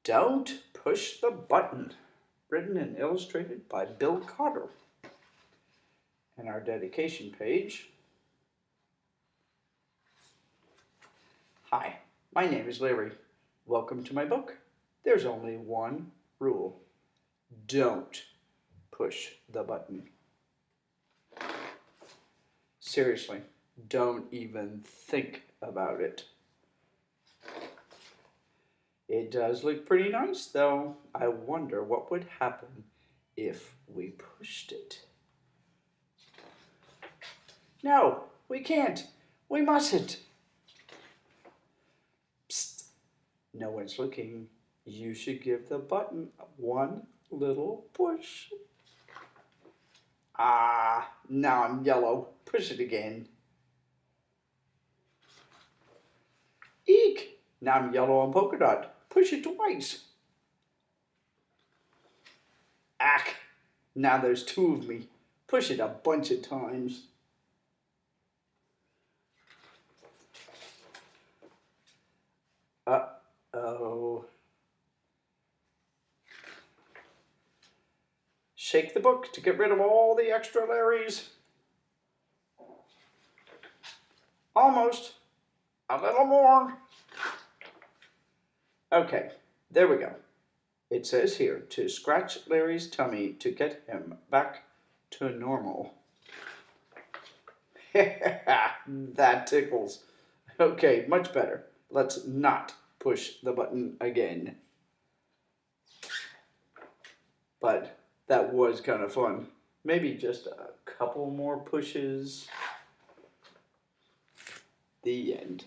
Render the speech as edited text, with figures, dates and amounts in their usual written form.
Don't Push the Button, written and illustrated by Bill Cotter. And our dedication page. Hi, my name is Larry. Welcome to my book. There's only one rule. Don't push the button. Seriously, don't even think about it. It does look pretty nice, though. I wonder what would happen if we pushed it. No, we can't. We mustn't. Psst. No one's looking. You should give the button one little push. Ah, now I'm yellow. Push it again. Eek! Now I'm yellow and polka dot. Push it twice. Ack! Now there's two of me. Push it a bunch of times. Uh-oh. Shake the book to get rid of all the extra Larrys. Almost. A little more. Okay, there we go. It says here to scratch Larry's tummy to get him back to normal. That tickles. Okay, much better. Let's not push the button again. But that was kind of fun. Maybe just a couple more pushes. The end.